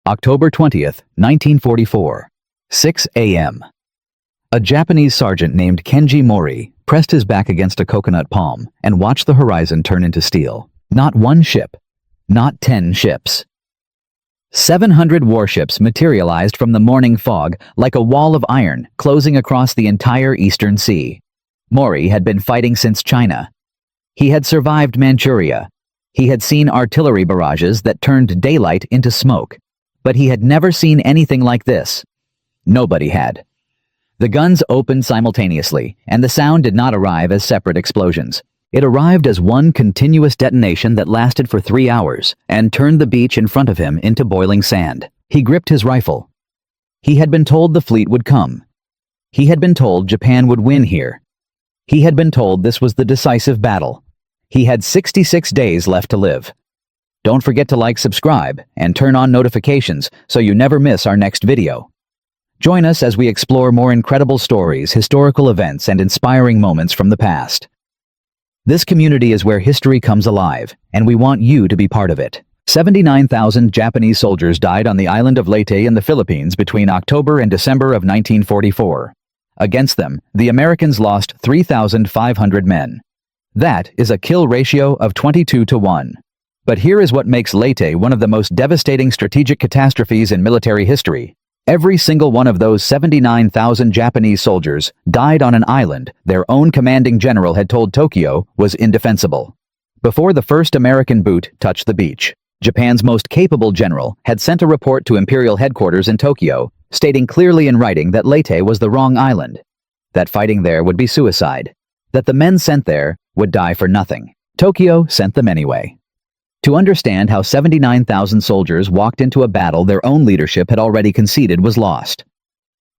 October 20th, 1944. 6 a.m. A Japanese sergeant named Kenji Mori pressed his back against a coconut palm and watched the horizon turn into steel. Not one ship. Not 10 ships. 700 warships materialized from the morning fog like a wall of iron closing across the entire Eastern Sea. Mori had been fighting since China. He had survived Manchuria. He had seen artillery barrages that turned daylight into smoke. But he had never seen anything like this. Nobody had. The guns opened simultaneously, and the sound did not arrive as separate explosions. It arrived as one continuous detonation that lasted for 3 hours and turned the beach in front of him into boiling sand. He gripped his rifle. He had been told the fleet would come. He had been told Japan would win here. He had been told this was the decisive battle. He had 66 days left to live. Don't forget to like, subscribe, and turn on notifications so you never miss our next video. Join us as we explore more incredible stories, historical events, and inspiring moments from the past. This community is where history comes alive, and we want you to be part of it. 79,000 Japanese soldiers died on the island of Leyte in the Philippines between October and December of 1944. Against them, the Americans lost 3,500 men. That is a kill ratio of 22-1. But here is what makes Leyte one of the most devastating strategic catastrophes in military history. Every single one of those 79,000 Japanese soldiers died on an island their own commanding general had told Tokyo was indefensible. Before the first American boot touched the beach, Japan's most capable general had sent a report to Imperial headquarters in Tokyo, stating clearly in writing that Leyte was the wrong island, that fighting there would be suicide, that the men sent there would die for nothing. Tokyo sent them anyway. To understand how 79,000 soldiers walked into a battle their own leadership had already conceded was lost.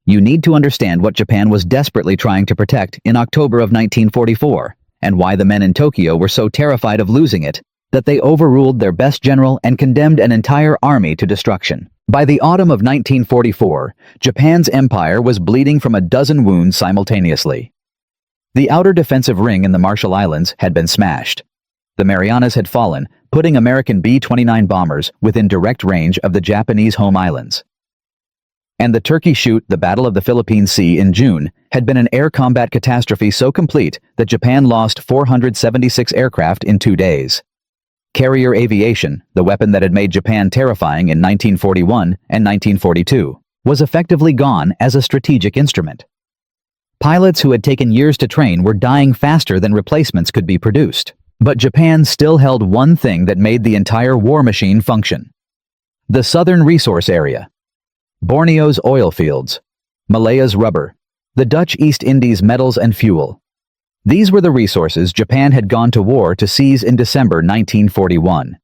You need to understand what Japan was desperately trying to protect in October of 1944, and why the men in Tokyo were so terrified of losing it that they overruled their best general and condemned an entire army to destruction. By the autumn of 1944, Japan's empire was bleeding from a dozen wounds simultaneously. The outer defensive ring in the Marshall Islands had been smashed. The Marianas had fallen, putting American B-29 bombers within direct range of the Japanese home islands. And the Turkey shoot, the Battle of the Philippine Sea in June, had been an air combat catastrophe so complete that Japan lost 476 aircraft in 2 days. Carrier aviation, the weapon that had made Japan terrifying in 1941 and 1942, was effectively gone as a strategic instrument. Pilots who had taken years to train were dying faster than replacements could be produced. But Japan still held one thing that made the entire war machine function. The Southern Resource Area. Borneo's oil fields. Malaya's rubber. The Dutch East Indies metals and fuel. These were the resources Japan had gone to war to seize in December 1941.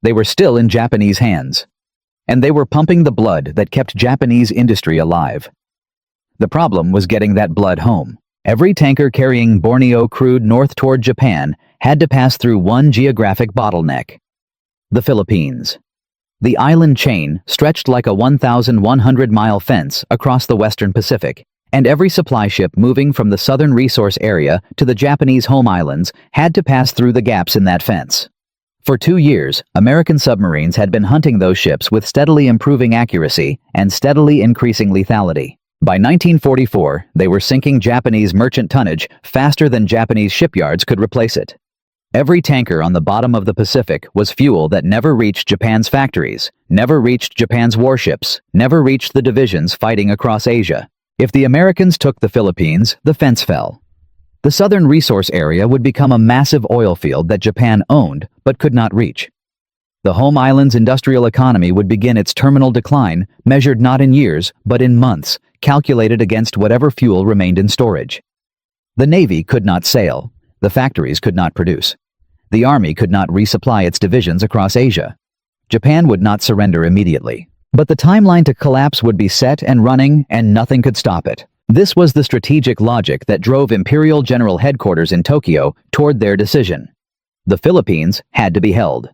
They were still in Japanese hands. And they were pumping the blood that kept Japanese industry alive. The problem was getting that blood home. Every tanker carrying Borneo crude north toward Japan had to pass through one geographic bottleneck: the Philippines. The island chain stretched like a 1,100-mile fence across the western Pacific, and every supply ship moving from the southern resource area to the Japanese home islands had to pass through the gaps in that fence. For 2 years, American submarines had been hunting those ships with steadily improving accuracy and steadily increasing lethality. By 1944, they were sinking Japanese merchant tonnage faster than Japanese shipyards could replace it. Every tanker on the bottom of the Pacific was fuel that never reached Japan's factories, never reached Japan's warships, never reached the divisions fighting across Asia. If the Americans took the Philippines, the fence fell. The southern resource area would become a massive oil field that Japan owned but could not reach. The home island's industrial economy would begin its terminal decline, measured not in years, but in months, calculated against whatever fuel remained in storage. The Navy could not sail. The factories could not produce. The Army could not resupply its divisions across Asia. Japan would not surrender immediately. But the timeline to collapse would be set and running, and nothing could stop it. This was the strategic logic that drove Imperial General Headquarters in Tokyo toward their decision. The Philippines had to be held.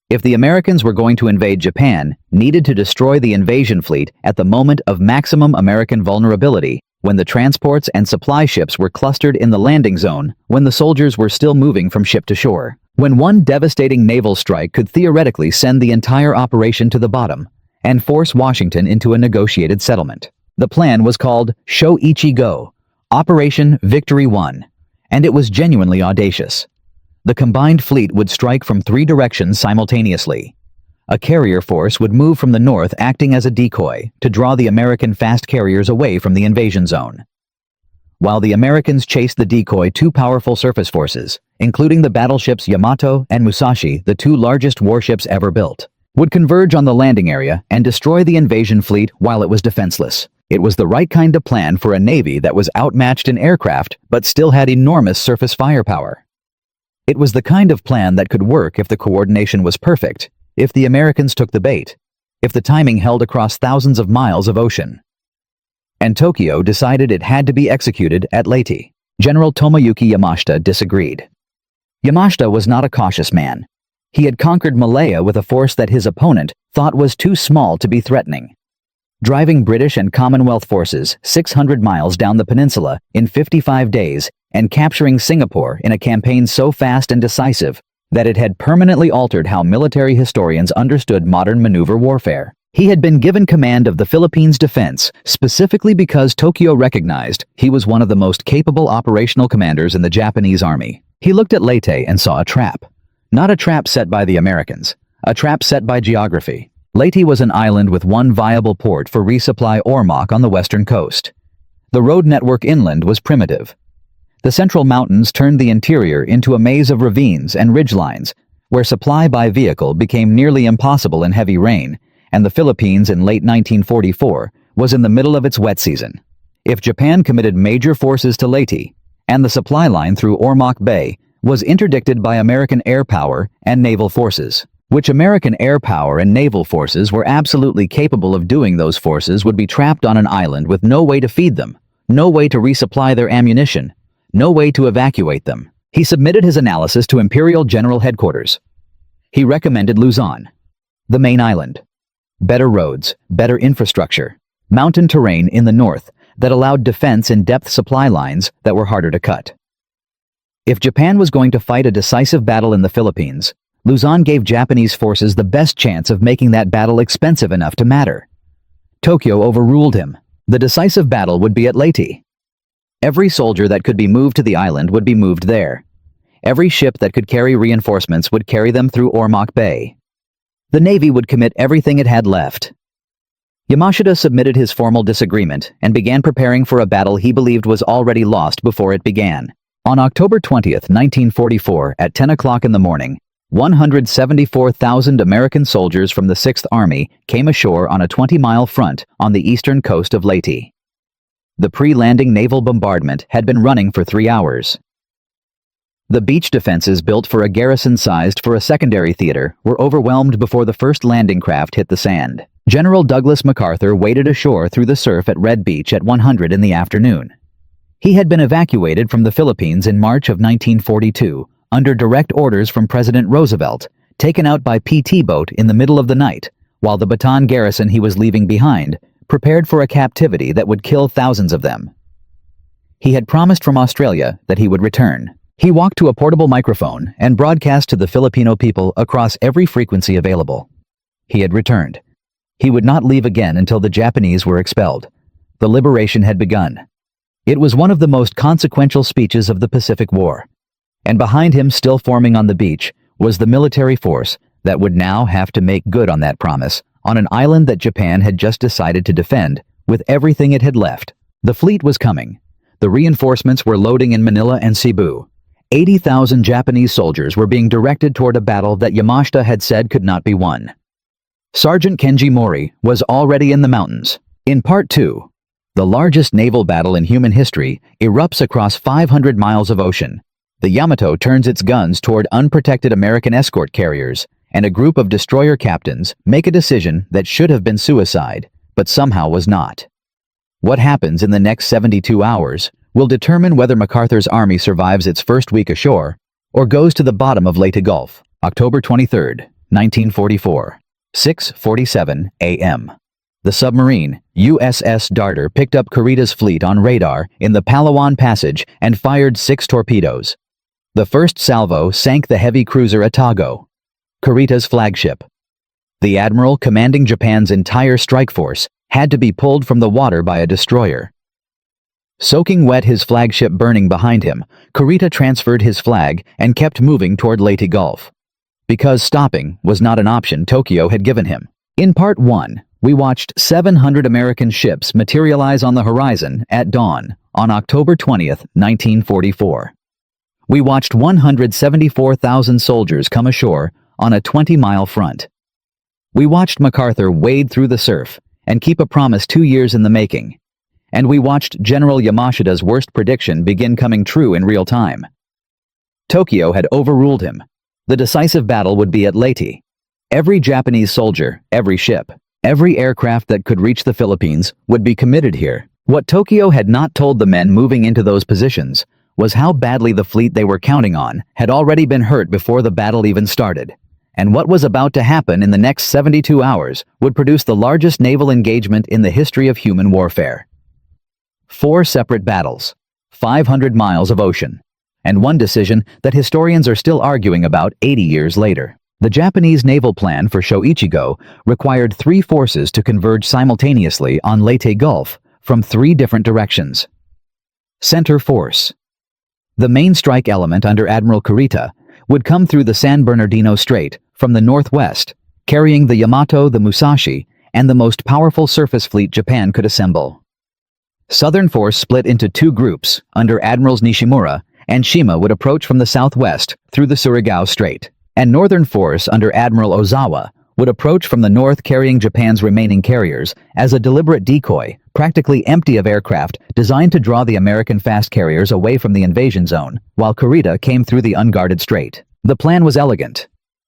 If the Americans were going to invade Japan, needed to destroy the invasion fleet at the moment of maximum American vulnerability, when the transports and supply ships were clustered in the landing zone, when the soldiers were still moving from ship to shore, when one devastating naval strike could theoretically send the entire operation to the bottom, and force Washington into a negotiated settlement. The plan was called Shoichi-Go, Operation Victory 1, and it was genuinely audacious. The combined fleet would strike from 3 directions simultaneously. A carrier force would move from the north acting as a decoy to draw the American fast carriers away from the invasion zone. While the Americans chased the decoy, 2 powerful surface forces, including the battleships Yamato and Musashi, the 2 largest warships ever built, would converge on the landing area and destroy the invasion fleet while it was defenseless. It was the right kind of plan for a navy that was outmatched in aircraft but still had enormous surface firepower. It was the kind of plan that could work if the coordination was perfect, if the Americans took the bait, if the timing held across thousands of miles of ocean. And Tokyo decided it had to be executed at Leyte. General Tomoyuki Yamashita disagreed. Yamashita was not a cautious man. He had conquered Malaya with a force that his opponent thought was too small to be threatening. Driving British and Commonwealth forces 600 miles down the peninsula in 55 days and capturing Singapore in a campaign so fast and decisive that it had permanently altered how military historians understood modern maneuver warfare. He had been given command of the Philippines defense specifically because Tokyo recognized he was one of the most capable operational commanders in the Japanese army. He looked at Leyte and saw a trap. Not a trap set by the Americans, a trap set by geography. Leyte was an island with one viable port for resupply Ormoc on the western coast. The road network inland was primitive. The central mountains turned the interior into a maze of ravines and ridgelines, where supply by vehicle became nearly impossible in heavy rain, and the Philippines in late 1944 was in the middle of its wet season. If Japan committed major forces to Leyte, and the supply line through Ormoc Bay was interdicted by American air power and naval forces, which American air power and naval forces were absolutely capable of doing, those forces would be trapped on an island with no way to feed them, no way to resupply their ammunition, no way to evacuate them. He submitted his analysis to Imperial General Headquarters. He recommended Luzon, the main island. Better roads, better infrastructure, mountain terrain in the north that allowed defense in depth supply lines that were harder to cut. If Japan was going to fight a decisive battle in the Philippines, Luzon gave Japanese forces the best chance of making that battle expensive enough to matter. Tokyo overruled him. The decisive battle would be at Leyte. Every soldier that could be moved to the island would be moved there. Every ship that could carry reinforcements would carry them through Ormoc Bay. The Navy would commit everything it had left. Yamashita submitted his formal disagreement and began preparing for a battle he believed was already lost before it began. On October 20th, 1944, at 10 o'clock in the morning, 174,000 American soldiers from the 6th Army came ashore on a 20-mile front on the eastern coast of Leyte. The pre-landing naval bombardment had been running for 3 hours. The beach defenses built for a garrison sized for a secondary theater were overwhelmed before the first landing craft hit the sand. General Douglas MacArthur waded ashore through the surf at Red Beach at 100 in the afternoon. He had been evacuated from the Philippines in March of 1942 under direct orders from President Roosevelt, taken out by PT boat in the middle of the night, while the Bataan garrison he was leaving behind prepared for a captivity that would kill thousands of them. He had promised from Australia that he would return. He walked to a portable microphone and broadcast to the Filipino people across every frequency available. He had returned. He would not leave again until the Japanese were expelled. The liberation had begun. It was one of the most consequential speeches of the Pacific War. And behind him, still forming on the beach, was the military force that would now have to make good on that promise on an island that Japan had just decided to defend with everything it had left. The fleet was coming. The reinforcements were loading in Manila and Cebu. 80,000 Japanese soldiers were being directed toward a battle that Yamashita had said could not be won. Sergeant Kenji Mori was already in the mountains. In Part 2, the largest naval battle in human history erupts across 500 miles of ocean. The Yamato turns its guns toward unprotected American escort carriers, and a group of destroyer captains make a decision that should have been suicide, but somehow was not. What happens in the next 72 hours will determine whether MacArthur's army survives its first week ashore or goes to the bottom of Leyte Gulf. October 23, 1944, 6:47 a.m. The submarine, USS Darter, picked up Kurita's fleet on radar in the Palawan Passage and fired 6 torpedoes. The first salvo sank the heavy cruiser Atago, Kurita's flagship. The admiral commanding Japan's entire strike force had to be pulled from the water by a destroyer. Soaking wet, his flagship burning behind him, Kurita transferred his flag and kept moving toward Leyte Gulf. Because stopping was not an option Tokyo had given him. In Part 1, we watched 700 American ships materialize on the horizon at dawn on October 20th, 1944. We watched 174,000 soldiers come ashore on a 20-mile front. We watched MacArthur wade through the surf and keep a promise 2 years in the making. And we watched General Yamashita's worst prediction begin coming true in real time. Tokyo had overruled him. The decisive battle would be at Leyte. Every Japanese soldier, every ship, every aircraft that could reach the Philippines would be committed here. What Tokyo had not told the men moving into those positions was how badly the fleet they were counting on had already been hurt before the battle even started. And what was about to happen in the next 72 hours would produce the largest naval engagement in the history of human warfare. 4 separate battles, 500 miles of ocean, and one decision that historians are still arguing about 80 years later. The Japanese naval plan for Shoichigo required 3 forces to converge simultaneously on Leyte Gulf from 3 different directions. Center Force. The main strike element under Admiral Kurita would come through the San Bernardino Strait from the northwest, carrying the Yamato, the Musashi, and the most powerful surface fleet Japan could assemble. Southern Force split into 2 groups under Admirals Nishimura and Shima would approach from the southwest through the Surigao Strait, and Northern Force under Admiral Ozawa would approach from the north carrying Japan's remaining carriers as a deliberate decoy, practically empty of aircraft designed to draw the American fast carriers away from the invasion zone, while Kurita came through the unguarded strait. The plan was elegant.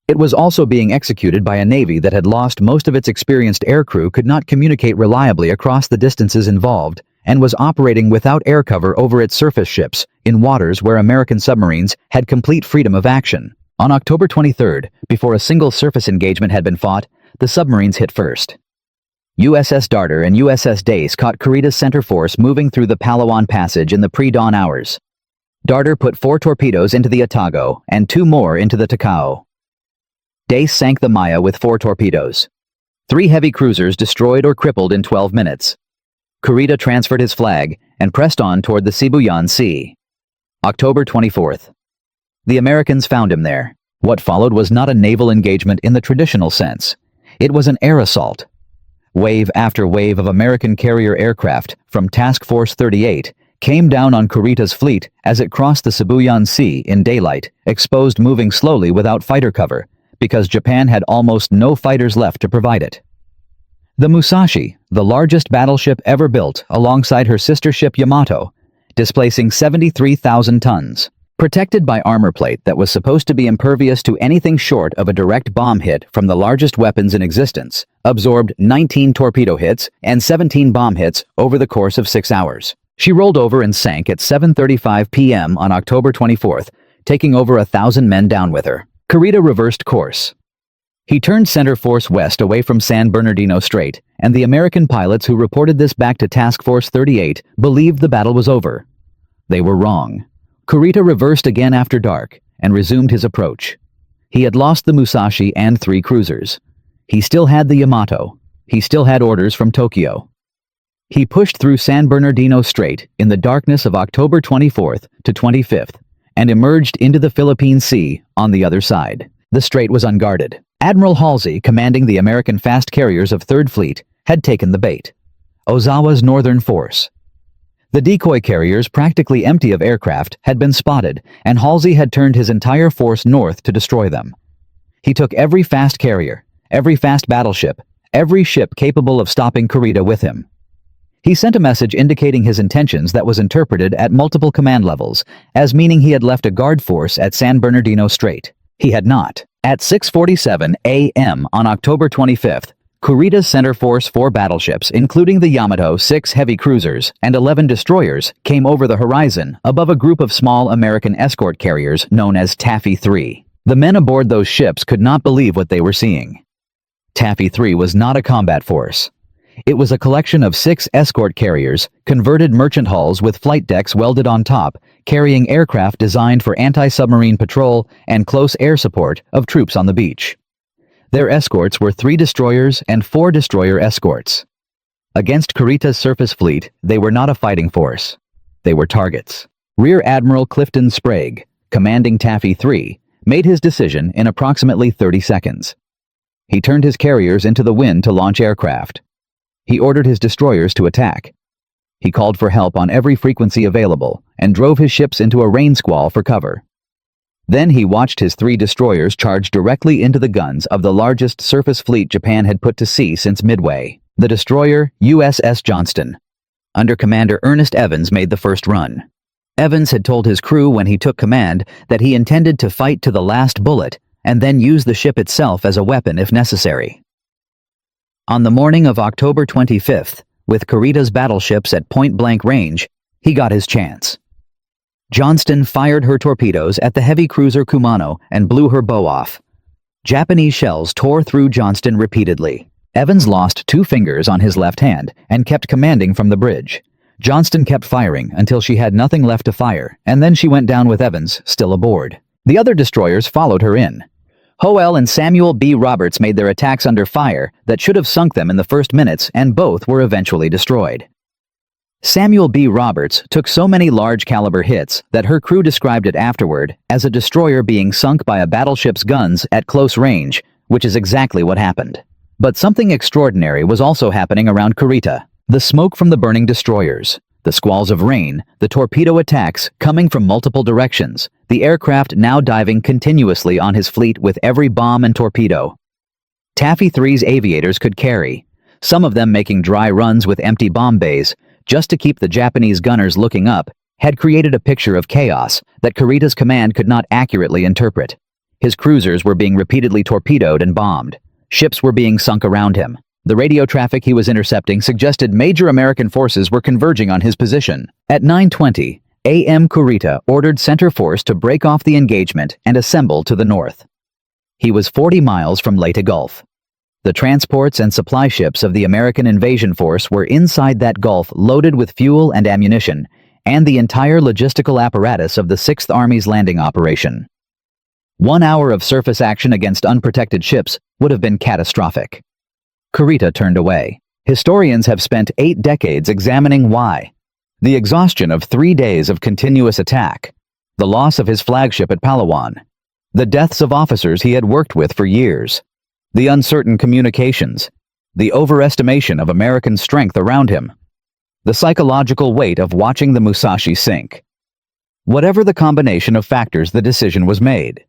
It was also being executed by a navy that had lost most of its experienced aircrew, could not communicate reliably across the distances involved, and was operating without air cover over its surface ships in waters where American submarines had complete freedom of action. On October 23rd, before a single surface engagement had been fought, the submarines hit first. USS Darter and USS Dace caught Kurita's center force moving through the Palawan Passage in the pre-dawn hours. Darter put 4 torpedoes into the Otago and 2 more into the Takao. Dace sank the Maya with 4 torpedoes. 3 heavy cruisers destroyed or crippled in 12 minutes. Kurita transferred his flag and pressed on toward the Sibuyan Sea. October 24th. The Americans found him there. What followed was not a naval engagement in the traditional sense. It was an air assault. Wave after wave of American carrier aircraft from Task Force 38 came down on Kurita's fleet as it crossed the Sibuyan Sea in daylight, exposed, moving slowly without fighter cover, because Japan had almost no fighters left to provide it. The Musashi, the largest battleship ever built alongside her sister ship Yamato, displacing 73,000 tons. Protected by armor plate that was supposed to be impervious to anything short of a direct bomb hit from the largest weapons in existence, absorbed 19 torpedo hits and 17 bomb hits over the course of 6 hours. She rolled over and sank at 7:35 p.m. on October 24th, taking over 1,000 men down with her. Kurita reversed course. He turned center force west away from San Bernardino Strait, and the American pilots who reported this back to Task Force 38 believed the battle was over. They were wrong. Kurita reversed again after dark and resumed his approach. He had lost the Musashi and 3 cruisers. He still had the Yamato. He still had orders from Tokyo. He pushed through San Bernardino Strait in the darkness of October 24th to 25th and emerged into the Philippine Sea on the other side. The strait was unguarded. Admiral Halsey, commanding the American fast carriers of 3rd Fleet, had taken the bait. Ozawa's Northern Force. The decoy carriers, practically empty of aircraft, had been spotted, and Halsey had turned his entire force north to destroy them. He took every fast carrier, every fast battleship, every ship capable of stopping Kurita with him. He sent a message indicating his intentions that was interpreted at multiple command levels as meaning he had left a guard force at San Bernardino Strait. He had not. At 6:47 a.m. on October 25th, Kurita's center force 4 battleships, including the Yamato, 6 heavy cruisers, and 11 destroyers, came over the horizon above a group of small American escort carriers known as Taffy 3. The men aboard those ships could not believe what they were seeing. Taffy 3 was not a combat force. It was a collection of 6 escort carriers, converted merchant hulls with flight decks welded on top, carrying aircraft designed for anti-submarine patrol and close air support of troops on the beach. Their escorts were 3 destroyers and 4 destroyer escorts. Against Kurita's surface fleet, they were not a fighting force. They were targets. Rear Admiral Clifton Sprague, commanding Taffy 3, made his decision in approximately 30 seconds. He turned his carriers into the wind to launch aircraft. He ordered his destroyers to attack. He called for help on every frequency available and drove his ships into a rain squall for cover. Then he watched his 3 destroyers charge directly into the guns of the largest surface fleet Japan had put to sea since Midway. The destroyer USS Johnston, under Commander Ernest Evans, made the first run. Evans had told his crew when he took command that he intended to fight to the last bullet and then use the ship itself as a weapon if necessary. On the morning of October 25th, with Kurita's battleships at point-blank range, he got his chance. Johnston fired her torpedoes at the heavy cruiser Kumano and blew her bow off. Japanese shells tore through Johnston repeatedly. Evans lost 2 fingers on his left hand and kept commanding from the bridge. Johnston kept firing until she had nothing left to fire, and then she went down with Evans still aboard. The other destroyers followed her in. Howell and Samuel B. Roberts made their attacks under fire that should have sunk them in the first minutes, and both were eventually destroyed. Samuel B. Roberts took so many large-caliber hits that her crew described it afterward as a destroyer being sunk by a battleship's guns at close range, which is exactly what happened. But something extraordinary was also happening around Kurita. The smoke from the burning destroyers, the squalls of rain, the torpedo attacks coming from multiple directions, the aircraft now diving continuously on his fleet with every bomb and torpedo. Taffy 3's aviators could carry, some of them making dry runs with empty bomb bays, just to keep the Japanese gunners looking up, had created a picture of chaos that Kurita's command could not accurately interpret. His cruisers were being repeatedly torpedoed and bombed. Ships were being sunk around him. The radio traffic he was intercepting suggested major American forces were converging on his position. At 9:20 a.m. Kurita ordered Center Force to break off the engagement and assemble to the north. He was 40 miles from Leyte Gulf. The transports and supply ships of the American invasion force were inside that gulf loaded with fuel and ammunition, and the entire logistical apparatus of the 6th Army's landing operation. 1 hour of surface action against unprotected ships would have been catastrophic. Kurita turned away. Historians have spent 8 decades examining why. The exhaustion of 3 days of continuous attack, the loss of his flagship at Palawan, the deaths of officers he had worked with for years, the uncertain communications, the overestimation of American strength around him, the psychological weight of watching the Musashi sink. Whatever the combination of factors, the decision was made.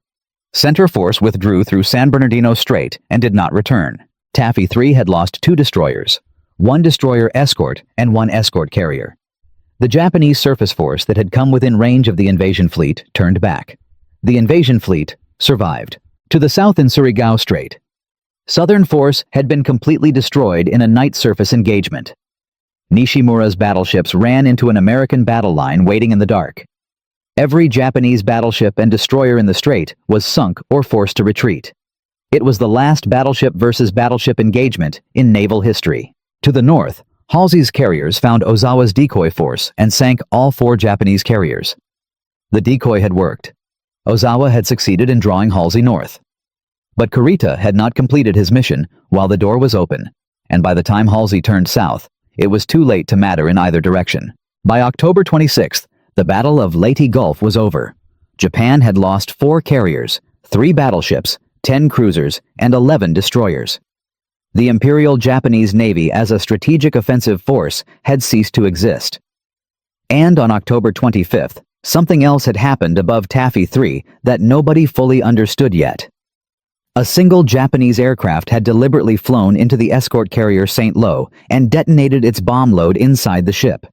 Center Force withdrew through San Bernardino Strait and did not return. Taffy 3 had lost 2 destroyers, 1 destroyer escort and 1 escort carrier. The Japanese surface force that had come within range of the invasion fleet turned back. The invasion fleet survived. To the south in Surigao Strait, Southern Force had been completely destroyed in a night surface engagement. Nishimura's battleships ran into an American battle line waiting in the dark. Every Japanese battleship and destroyer in the strait was sunk or forced to retreat. It was the last battleship versus battleship engagement in naval history. To the north, Halsey's carriers found Ozawa's decoy force and sank all 4 Japanese carriers. The decoy had worked. Ozawa had succeeded in drawing Halsey north. But Kurita had not completed his mission while the door was open, and by the time Halsey turned south, it was too late to matter in either direction. By October 26th, the Battle of Leyte Gulf was over. Japan had lost 4 carriers, 3 battleships, 10 cruisers, and 11 destroyers. The Imperial Japanese Navy as a strategic offensive force had ceased to exist. And on October 25th, something else had happened above Taffy 3 that nobody fully understood yet. A single Japanese aircraft had deliberately flown into the escort carrier St. Lo and detonated its bomb load inside the ship.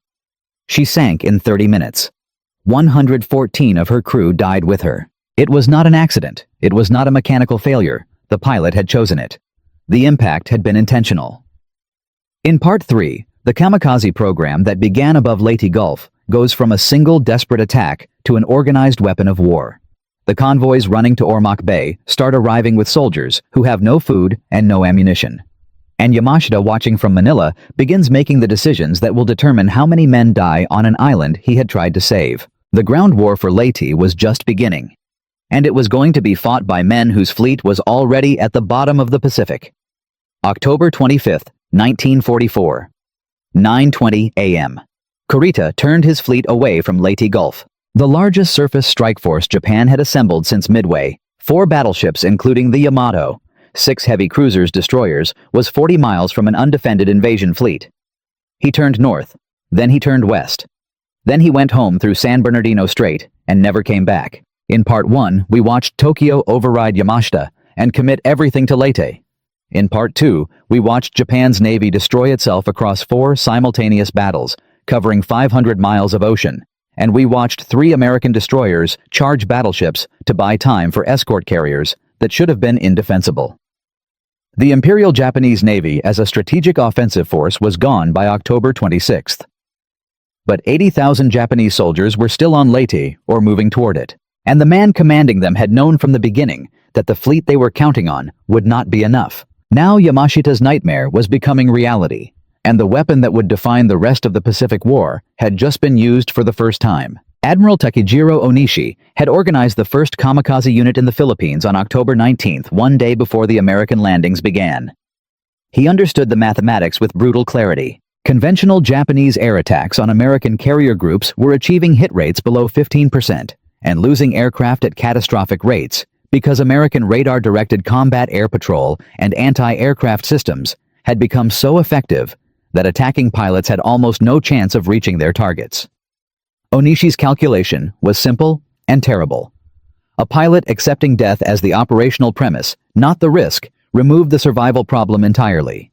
She sank in 30 minutes. 114 of her crew died with her. It was not an accident. It was not a mechanical failure. The pilot had chosen it. The impact had been intentional. In Part 3, the kamikaze program that began above Leyte Gulf goes from a single desperate attack to an organized weapon of war. The convoys running to Ormoc Bay start arriving with soldiers who have no food and no ammunition. And Yamashita, watching from Manila, begins making the decisions that will determine how many men die on an island he had tried to save. The ground war for Leyte was just beginning. and it was going to be fought by men whose fleet was already at the bottom of the Pacific. October 25, 1944. 9:20 a.m. Kurita turned his fleet away from Leyte Gulf. The largest surface strike force Japan had assembled since Midway, 4 battleships including the Yamato, 6 heavy cruisers destroyers, was 40 miles from an undefended invasion fleet. He turned north, then he turned west. Then he went home through San Bernardino Strait and never came back. In Part 1, we watched Tokyo override Yamashita and commit everything to Leyte. In Part 2, we watched Japan's navy destroy itself across 4 simultaneous battles, covering 500 miles of ocean, and we watched 3 American destroyers charge battleships to buy time for escort carriers that should have been indefensible. The Imperial Japanese Navy as a strategic offensive force was gone by October 26th. But 80,000 Japanese soldiers were still on Leyte or moving toward it, and the man commanding them had known from the beginning that the fleet they were counting on would not be enough. Now Yamashita's nightmare was becoming reality, and the weapon that would define the rest of the Pacific War had just been used for the first time. Admiral Takejiro Onishi had organized the first kamikaze unit in the Philippines on October 19th, one day before the American landings began. He understood the mathematics with brutal clarity. Conventional Japanese air attacks on American carrier groups were achieving hit rates below 15% and losing aircraft at catastrophic rates because American radar-directed combat air patrol and anti-aircraft systems had become so effective that attacking pilots had almost no chance of reaching their targets. Onishi's calculation was simple and terrible. A pilot accepting death as the operational premise, not the risk, removed the survival problem entirely.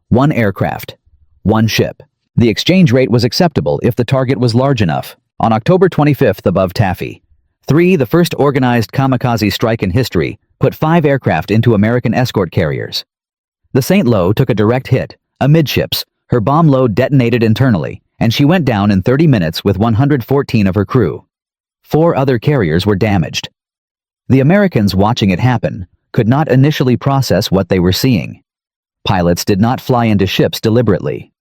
1 aircraft, 1 ship. The exchange rate was acceptable if the target was large enough. On October 25th above Taffy, 3, the first organized kamikaze strike in history, put 5 aircraft into American escort carriers. The St. Lo took a direct hit, amidships. Her bomb load detonated internally, and she went down in 30 minutes with 114 of her crew. 4 other carriers were damaged. The Americans watching it happen could not initially process what they were seeing. Pilots did not fly into ships deliberately.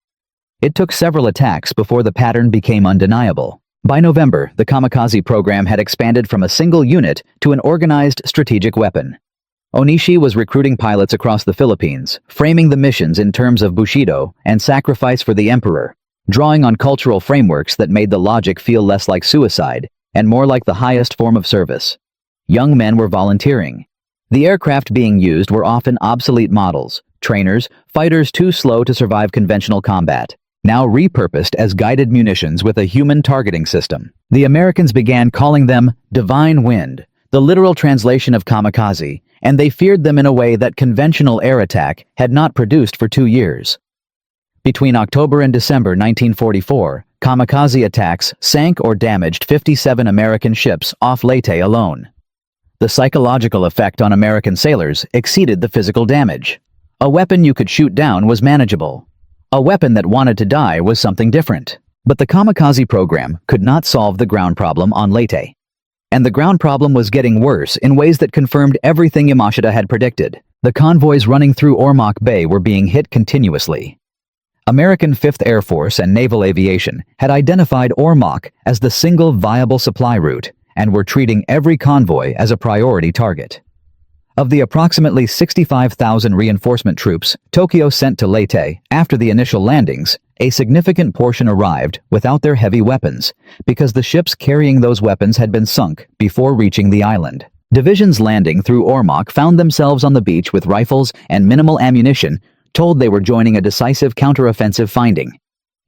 It took several attacks before the pattern became undeniable. By November, the kamikaze program had expanded from a single unit to an organized strategic weapon. Onishi was recruiting pilots across the Philippines, framing the missions in terms of Bushido and sacrifice for the emperor, drawing on cultural frameworks that made the logic feel less like suicide and more like the highest form of service. Young men were volunteering. The aircraft being used were often obsolete models, trainers, fighters too slow to survive conventional combat, now repurposed as guided munitions with a human targeting system. The Americans began calling them Divine Wind, the literal translation of kamikaze, and they feared them in a way that conventional air attack had not produced for 2 years. Between October and December 1944, kamikaze attacks sank or damaged 57 American ships off Leyte alone. The psychological effect on American sailors exceeded the physical damage. A weapon you could shoot down was manageable. A weapon that wanted to die was something different. But the kamikaze program could not solve the ground problem on Leyte. And the ground problem was getting worse in ways that confirmed everything Yamashita had predicted. The convoys running through Ormoc Bay were being hit continuously. American 5th Air Force and Naval Aviation had identified Ormoc as the single viable supply route and were treating every convoy as a priority target. Of the approximately 65,000 reinforcement troops Tokyo sent to Leyte after the initial landings, a significant portion arrived without their heavy weapons because the ships carrying those weapons had been sunk before reaching the island. Divisions landing through Ormoc found themselves on the beach with rifles and minimal ammunition, told they were joining a decisive counteroffensive finding.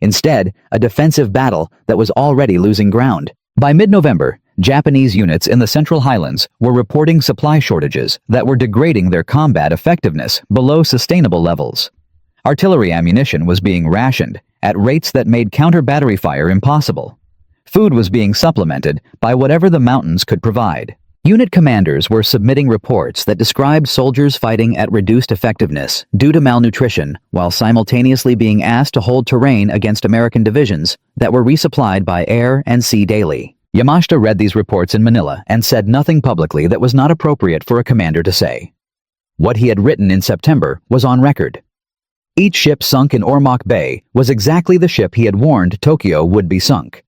Instead, a defensive battle that was already losing ground. By mid-November, Japanese units in the Central Highlands were reporting supply shortages that were degrading their combat effectiveness below sustainable levels. Artillery ammunition was being rationed at rates that made counter-battery fire impossible. Food was being supplemented by whatever the mountains could provide. Unit commanders were submitting reports that described soldiers fighting at reduced effectiveness due to malnutrition while simultaneously being asked to hold terrain against American divisions that were resupplied by air and sea daily. Yamashita read these reports in Manila and said nothing publicly that was not appropriate for a commander to say. What he had written in September was on record. Each ship sunk in Ormoc Bay was exactly the ship he had warned Tokyo would be sunk.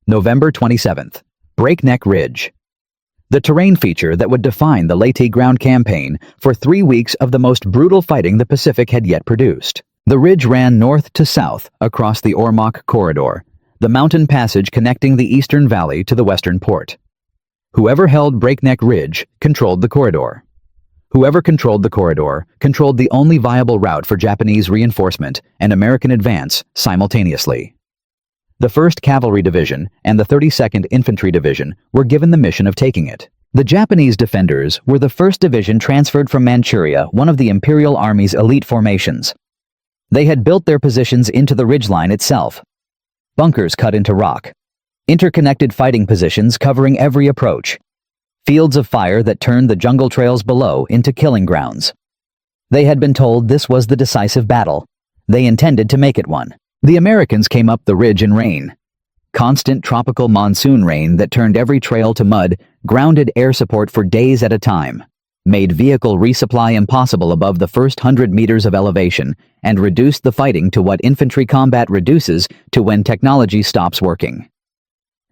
November 27th. Breakneck Ridge. the terrain feature that would define the Leyte ground campaign for 3 weeks of the most brutal fighting the Pacific had yet produced. The ridge ran north to south across the Ormoc Corridor, the mountain passage connecting the eastern valley to the western port. Whoever held Breakneck Ridge controlled the corridor. Whoever controlled the corridor controlled the only viable route for Japanese reinforcement and American advance simultaneously. The 1st Cavalry Division and the 32nd Infantry Division were given the mission of taking it. The Japanese defenders were the 1st Division transferred from Manchuria, one of the Imperial Army's elite formations. They had built their positions into the ridgeline itself. Bunkers cut into rock. Interconnected fighting positions covering every approach. Fields of fire that turned the jungle trails below into killing grounds. They had been told this was the decisive battle. They intended to make it one. The Americans came up the ridge in rain. Constant tropical monsoon rain that turned every trail to mud, grounded air support for days at a time, made vehicle resupply impossible above the first 100 meters of elevation, and reduced the fighting to what infantry combat reduces to when technology stops working.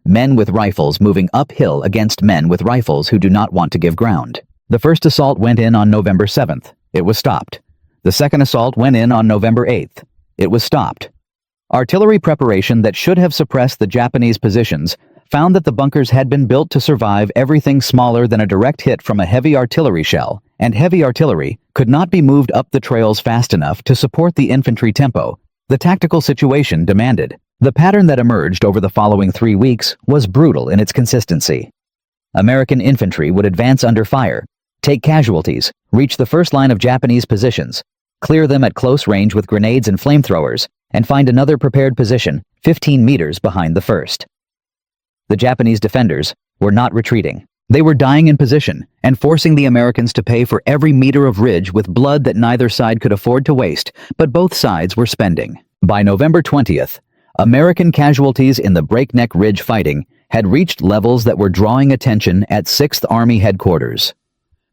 Men with rifles moving uphill against men with rifles who do not want to give ground. The first assault went in on November 7th. It was stopped. The second assault went in on November 8th. It was stopped. Artillery preparation that should have suppressed the Japanese positions found that the bunkers had been built to survive everything smaller than a direct hit from a heavy artillery shell, and heavy artillery could not be moved up the trails fast enough to support the infantry tempo the tactical situation demanded. The pattern that emerged over the following 3 weeks was brutal in its consistency. American infantry would advance under fire, take casualties, reach the first line of Japanese positions, clear them at close range with grenades and flamethrowers, and find another prepared position 15 meters behind the first. The Japanese defenders were not retreating. They were dying in position and forcing the Americans to pay for every meter of ridge with blood that neither side could afford to waste, but both sides were spending. By November 20th, American casualties in the Breakneck Ridge fighting had reached levels that were drawing attention at 6th Army headquarters.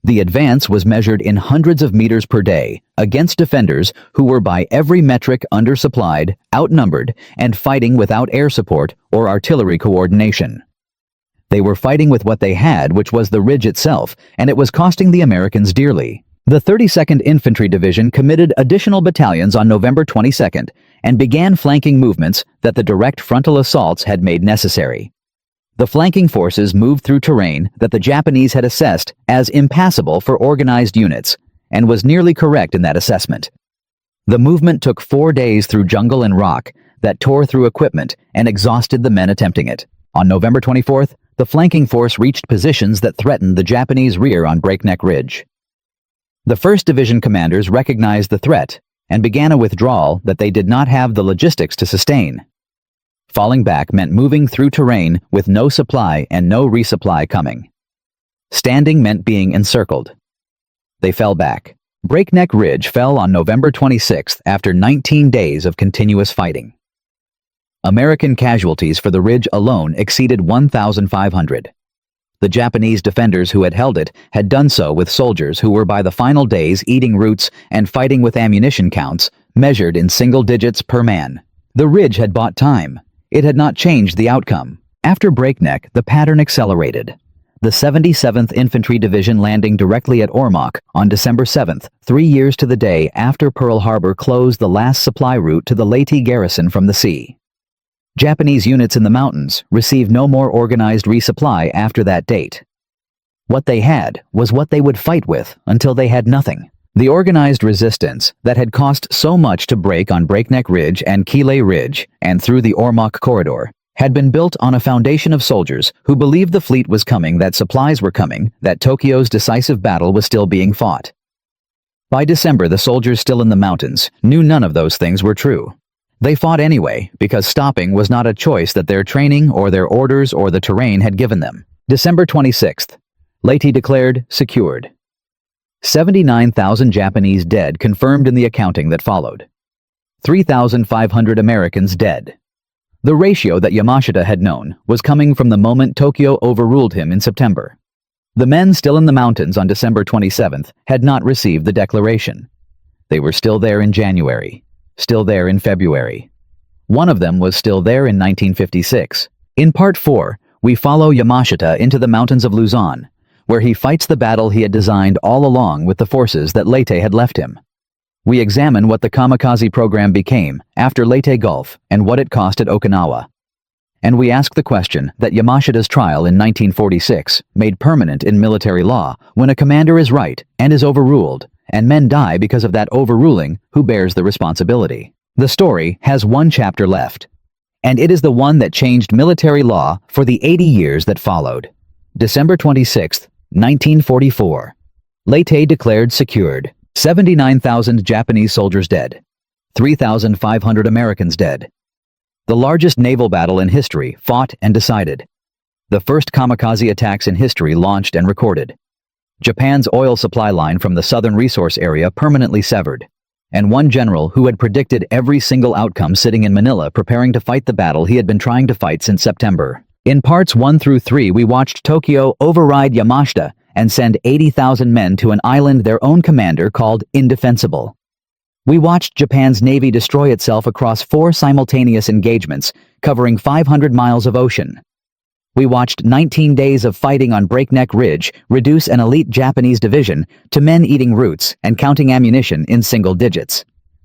The advance was measured in hundreds of meters per day against defenders who were by every metric undersupplied, outnumbered, and fighting without air support or artillery coordination. They were fighting with what they had, which was the ridge itself, and it was costing the Americans dearly. The 32nd Infantry Division committed additional battalions on November 22nd and began flanking movements that the direct frontal assaults had made necessary. The flanking forces moved through terrain that the Japanese had assessed as impassable for organized units, and was nearly correct in that assessment. The movement took 4 days through jungle and rock that tore through equipment and exhausted the men attempting it. On November 24th, the flanking force reached positions that threatened the Japanese rear on Breakneck Ridge. The 1st Division commanders recognized the threat and began a withdrawal that they did not have the logistics to sustain. Falling back meant moving through terrain with no supply and no resupply coming. Standing meant being encircled. They fell back. Breakneck Ridge fell on November 26th after 19 days of continuous fighting. American casualties for the ridge alone exceeded 1,500. The Japanese defenders who had held it had done so with soldiers who were by the final days eating roots and fighting with ammunition counts measured in single digits per man. The ridge had bought time. It had not changed the outcome. After Breakneck, the pattern accelerated. The 77th Infantry Division landing directly at Ormoc on December 7th, 3 years to the day after Pearl Harbor closed the last supply route to the Leyte garrison from the sea. Japanese units in the mountains received no more organized resupply after that date. What they had was what they would fight with until they had nothing. The organized resistance that had cost so much to break on Breakneck Ridge and Quilay Ridge and through the Ormoc Corridor had been built on a foundation of soldiers who believed the fleet was coming, that supplies were coming, that Tokyo's decisive battle was still being fought. By December, the soldiers still in the mountains knew none of those things were true. They fought anyway because stopping was not a choice that their training or their orders or the terrain had given them. December 26th, Leyte declared secured. 79,000 Japanese dead confirmed in the accounting that followed. 3,500 Americans dead. The ratio that Yamashita had known was coming from the moment Tokyo overruled him in September. The men still in the mountains on December 27th had not received the declaration. They were still there in January, still there in February. One of them was still there in 1956. In Part 4, we follow Yamashita into the mountains of Luzon, where he fights the battle he had designed all along with the forces that Leyte had left him. We examine what the kamikaze program became after Leyte Gulf and what it cost at Okinawa. And we ask the question that Yamashita's trial in 1946 made permanent in military law when a commander is right and is overruled, and men die because of that overruling, who bears the responsibility. The story has one chapter left, and it is the one that changed military law for the 80 years that followed. December 26, 1944. Leyte declared secured. 79,000 Japanese soldiers dead. 3,500 Americans dead. The largest naval battle in history fought and decided. The first kamikaze attacks in history launched and recorded. Japan's oil supply line from the southern resource area permanently severed. And one general who had predicted every single outcome sitting in Manila preparing to fight the battle he had been trying to fight since September. In parts 1 through 3 we watched Tokyo override Yamashita and send 80,000 men to an island their own commander called indefensible. We watched Japan's navy destroy itself across 4 simultaneous engagements, covering 500 miles of ocean. We watched 19 days of fighting on Breakneck Ridge reduce an elite Japanese division to men eating roots and counting ammunition in single digits.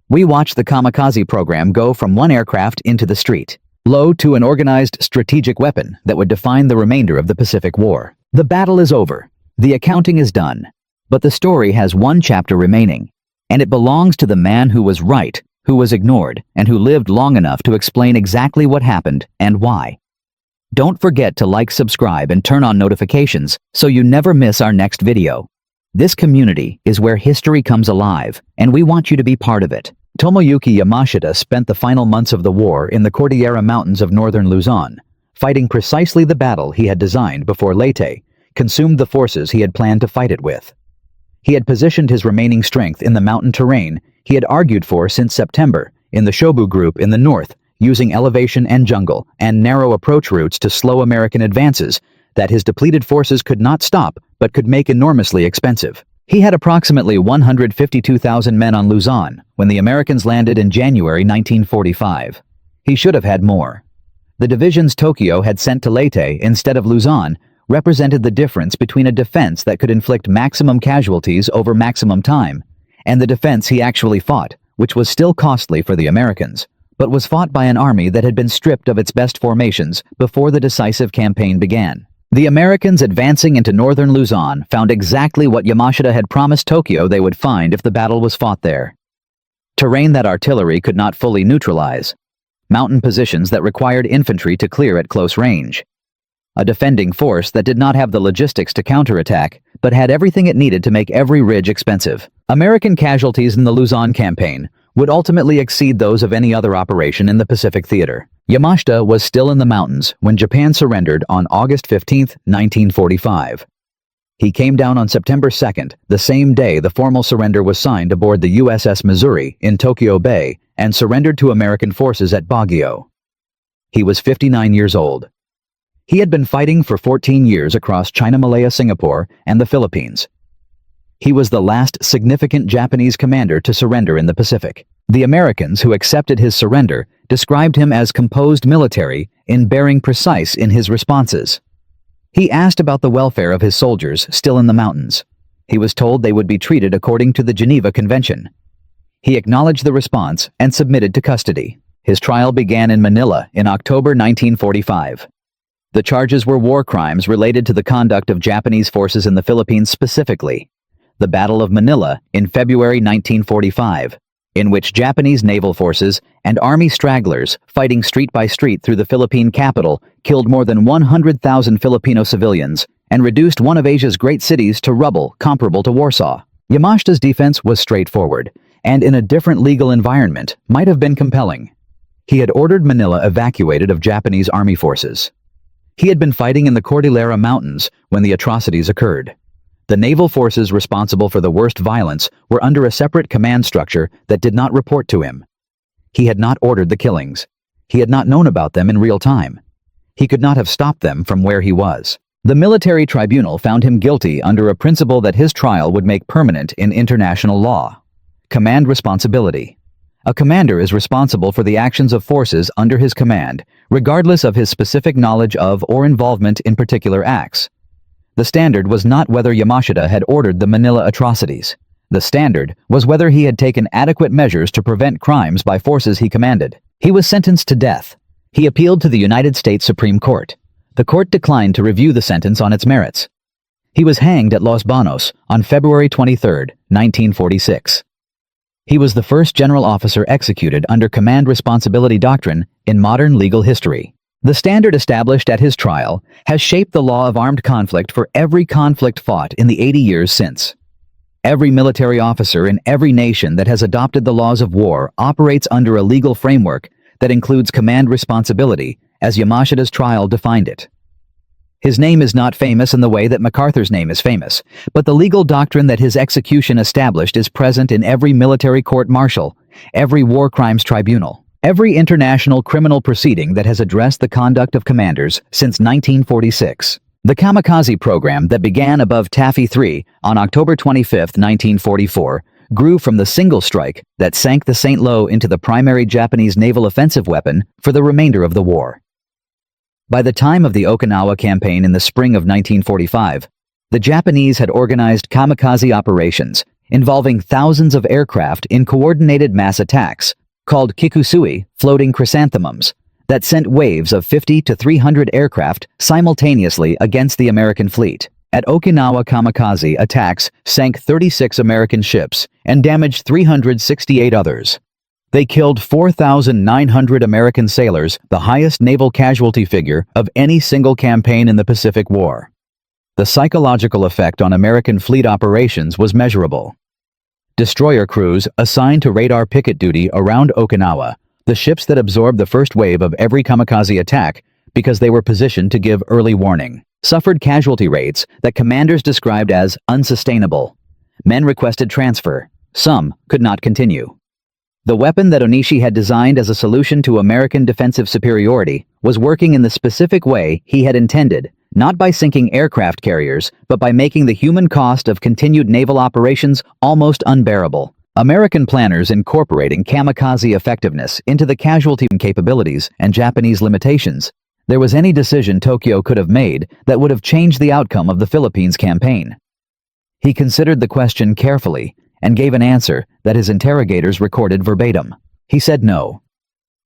We watched the kamikaze program go from one aircraft into the street, low to an organized strategic weapon that would define the remainder of the Pacific War. The battle is over. The accounting is done. But the story has one chapter remaining. And it belongs to the man who was right, who was ignored, and who lived long enough to explain exactly what happened and why. Don't forget to like, subscribe, and turn on notifications so you never miss our next video. This community is where history comes alive, and we want you to be part of it. Tomoyuki Yamashita spent the final months of the war in the Cordillera Mountains of northern Luzon, fighting precisely the battle he had designed before Leyte consumed the forces he had planned to fight it with. He had positioned his remaining strength in the mountain terrain he had argued for since September in the Shobu Group in the north, using elevation and jungle and narrow approach routes to slow American advances that his depleted forces could not stop but could make enormously expensive. He had approximately 152,000 men on Luzon when the Americans landed in January 1945. He should have had more. The divisions Tokyo had sent to Leyte instead of Luzon represented the difference between a defense that could inflict maximum casualties over maximum time, and the defense he actually fought, which was still costly for the Americans, but was fought by an army that had been stripped of its best formations before the decisive campaign began. The Americans advancing into northern Luzon found exactly what Yamashita had promised Tokyo they would find if the battle was fought there. Terrain that artillery could not fully neutralize. Mountain positions that required infantry to clear at close range. A defending force that did not have the logistics to counterattack, but had everything it needed to make every ridge expensive. American casualties in the Luzon campaign would ultimately exceed those of any other operation in the Pacific Theater. Yamashita was still in the mountains when Japan surrendered on August 15, 1945. He came down on September 2nd, the same day the formal surrender was signed aboard the USS Missouri in Tokyo Bay and surrendered to American forces at Baguio. He was 59 years old. He had been fighting for 14 years across China, Malaya, Singapore, and the Philippines. He was the last significant Japanese commander to surrender in the Pacific. The Americans who accepted his surrender described him as composed military in bearing precise in his responses. He asked about the welfare of his soldiers still in the mountains. He was told they would be treated according to the Geneva Convention. He acknowledged the response and submitted to custody. His trial began in Manila in October 1945. The charges were war crimes related to the conduct of Japanese forces in the Philippines, specifically the Battle of Manila in February 1945, in which Japanese naval forces and army stragglers fighting street by street through the Philippine capital killed more than 100,000 Filipino civilians and reduced one of Asia's great cities to rubble comparable to Warsaw. Yamashita's defense was straightforward, and in a different legal environment might have been compelling. He had ordered Manila evacuated of Japanese army forces. He had been fighting in the Cordillera Mountains when the atrocities occurred. The naval forces responsible for the worst violence were under a separate command structure that did not report to him. He had not ordered the killings. He had not known about them in real time. He could not have stopped them from where he was. The military tribunal found him guilty under a principle that his trial would make permanent in international law. Command responsibility. A commander is responsible for the actions of forces under his command, regardless of his specific knowledge of or involvement in particular acts. The standard was not whether Yamashita had ordered the Manila atrocities. The standard was whether he had taken adequate measures to prevent crimes by forces he commanded. He was sentenced to death. He appealed to the United States Supreme Court. The court declined to review the sentence on its merits. He was hanged at Los Banos on February 23, 1946. He was the first general officer executed under command responsibility doctrine in modern legal history. The standard established at his trial has shaped the law of armed conflict for every conflict fought in the 80 years since. Every military officer in every nation that has adopted the laws of war operates under a legal framework that includes command responsibility, as Yamashita's trial defined it. His name is not famous in the way that MacArthur's name is famous, but the legal doctrine that his execution established is present in every military court-martial, every war crimes tribunal, every international criminal proceeding that has addressed the conduct of commanders since 1946. The kamikaze program that began above Taffy 3 on October 25, 1944, grew from the single strike that sank the St. Lo into the primary Japanese naval offensive weapon for the remainder of the war. By the time of the Okinawa campaign in the spring of 1945, the Japanese had organized kamikaze operations involving thousands of aircraft in coordinated mass attacks, called kikusui, floating chrysanthemums, that sent waves of 50 to 300 aircraft simultaneously against the American fleet. At Okinawa, kamikaze attacks sank 36 American ships and damaged 368 others. They killed 4,900 American sailors, the highest naval casualty figure of any single campaign in the Pacific War. The psychological effect on American fleet operations was measurable. Destroyer crews assigned to radar picket duty around Okinawa, the ships that absorbed the first wave of every kamikaze attack because they were positioned to give early warning, suffered casualty rates that commanders described as unsustainable. Men requested transfer. Some could not continue. The weapon that Onishi had designed as a solution to American defensive superiority was working in the specific way he had intended, not by sinking aircraft carriers, but by making the human cost of continued naval operations almost unbearable. American planners incorporating kamikaze effectiveness into the casualty capabilities and Japanese limitations, there was any decision Tokyo could have made that would have changed the outcome of the Philippines campaign. He considered the question carefully and gave an answer that his interrogators recorded verbatim. He said no.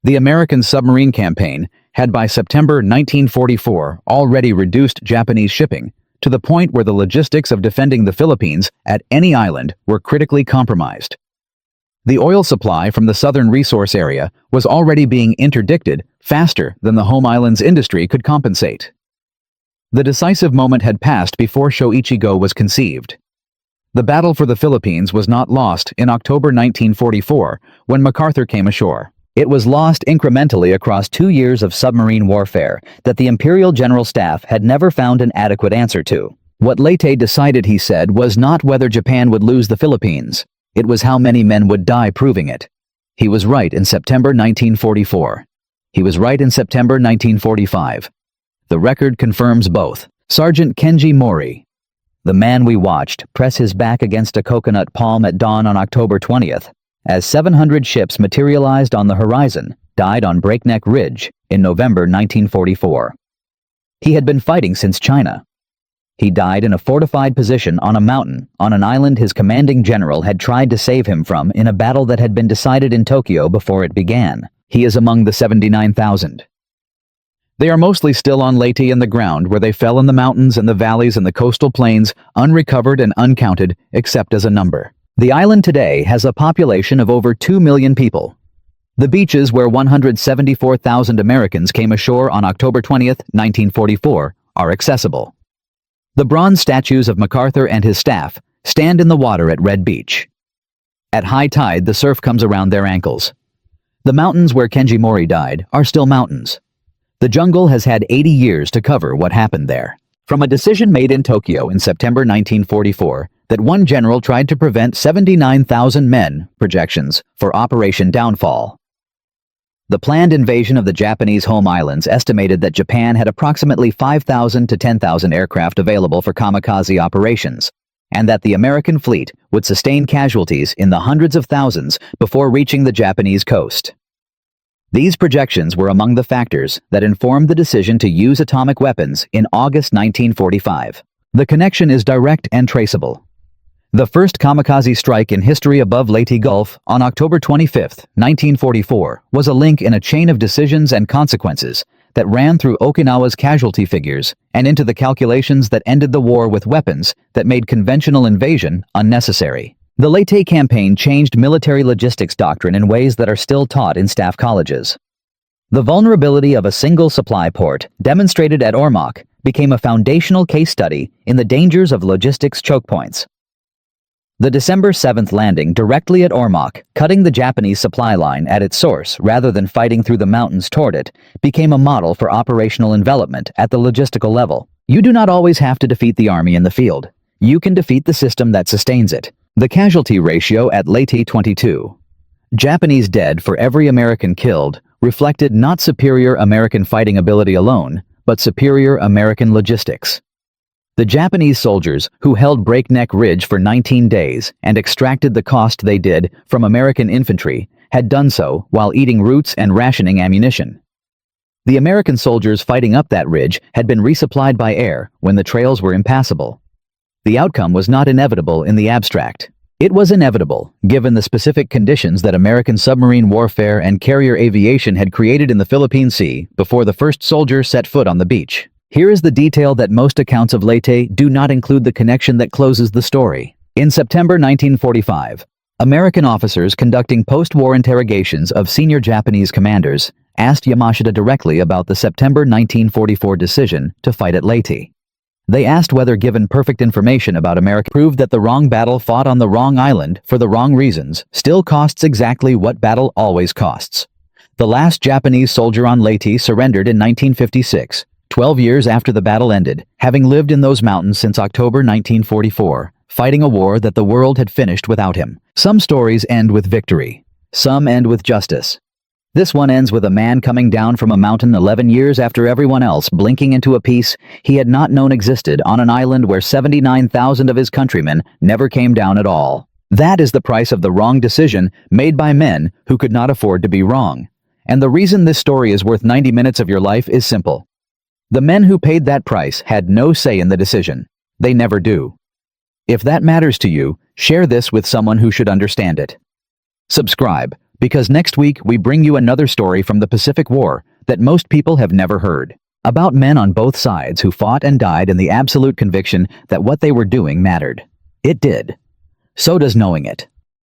The American submarine campaign had by September 1944 already reduced Japanese shipping to the point where the logistics of defending the Philippines at any island were critically compromised. The oil supply from the southern resource area was already being interdicted faster than the home island's industry could compensate. The decisive moment had passed before Shoichi-go was conceived. The battle for the Philippines was not lost in October 1944 when MacArthur came ashore. It was lost incrementally across 2 years of submarine warfare that the Imperial General Staff had never found an adequate answer to. What Leyte decided, he said, was not whether Japan would lose the Philippines. It was how many men would die proving it. He was right in September 1944. He was right in September 1945. The record confirms both. Sergeant Kenji Mori, the man we watched press his back against a coconut palm at dawn on October 20th, as 700 ships materialized on the horizon, died on Breakneck Ridge in November 1944. He had been fighting since China. He died in a fortified position on a mountain on an island his commanding general had tried to save him from in a battle that had been decided in Tokyo before it began. He is among the 79,000. They are mostly still on Leyte in the ground where they fell in the mountains and the valleys and the coastal plains, unrecovered and uncounted except as a number. The island today has a population of over 2 million people. The beaches where 174,000 Americans came ashore on October 20th, 1944, are accessible. The bronze statues of MacArthur and his staff stand in the water at Red Beach. At high tide, the surf comes around their ankles. The mountains where Kenji Mori died are still mountains. The jungle has had 80 years to cover what happened there. From a decision made in Tokyo in September 1944 that one general tried to prevent 79,000 men projections for Operation Downfall. The planned invasion of the Japanese home islands estimated that Japan had approximately 5,000 to 10,000 aircraft available for kamikaze operations, and that the American fleet would sustain casualties in the hundreds of thousands before reaching the Japanese coast. These projections were among the factors that informed the decision to use atomic weapons in August 1945. The connection is direct and traceable. The first kamikaze strike in history above Leyte Gulf on October 25, 1944, was a link in a chain of decisions and consequences that ran through Okinawa's casualty figures and into the calculations that ended the war with weapons that made conventional invasion unnecessary. The Leyte campaign changed military logistics doctrine in ways that are still taught in staff colleges. The vulnerability of a single supply port, demonstrated at Ormoc, became a foundational case study in the dangers of logistics choke points. The December 7th landing directly at Ormoc, cutting the Japanese supply line at its source rather than fighting through the mountains toward it, became a model for operational envelopment at the logistical level. You do not always have to defeat the army in the field. You can defeat the system that sustains it. The casualty ratio at Leyte 22. Japanese dead for every American killed reflected not superior American fighting ability alone, but superior American logistics. The Japanese soldiers, who held Breakneck Ridge for 19 days and extracted the cost they did from American infantry, had done so while eating roots and rationing ammunition. The American soldiers fighting up that ridge had been resupplied by air when the trails were impassable. The outcome was not inevitable in the abstract. It was inevitable, given the specific conditions that American submarine warfare and carrier aviation had created in the Philippine Sea before the first soldier set foot on the beach. Here is the detail that most accounts of Leyte do not include the connection that closes the story. In September 1945, American officers conducting post-war interrogations of senior Japanese commanders asked Yamashita directly about the September 1944 decision to fight at Leyte. They asked whether given perfect information about America proved that the wrong battle fought on the wrong island for the wrong reasons still costs exactly what battle always costs. The last Japanese soldier on Leyte surrendered in 1956. 12 years after the battle ended, having lived in those mountains since October 1944, fighting a war that the world had finished without him. Some stories end with victory. Some end with justice. This one ends with a man coming down from a mountain 11 years after everyone else, blinking into a peace he had not known existed on an island where 79,000 of his countrymen never came down at all. That is the price of the wrong decision made by men who could not afford to be wrong. And the reason this story is worth 90 minutes of your life is simple. The men who paid that price had no say in the decision. They never do. If that matters to you, share this with someone who should understand it. Subscribe, because next week we bring you another story from the Pacific War that most people have never heard, about men on both sides who fought and died in the absolute conviction that what they were doing mattered. It did. So does knowing it.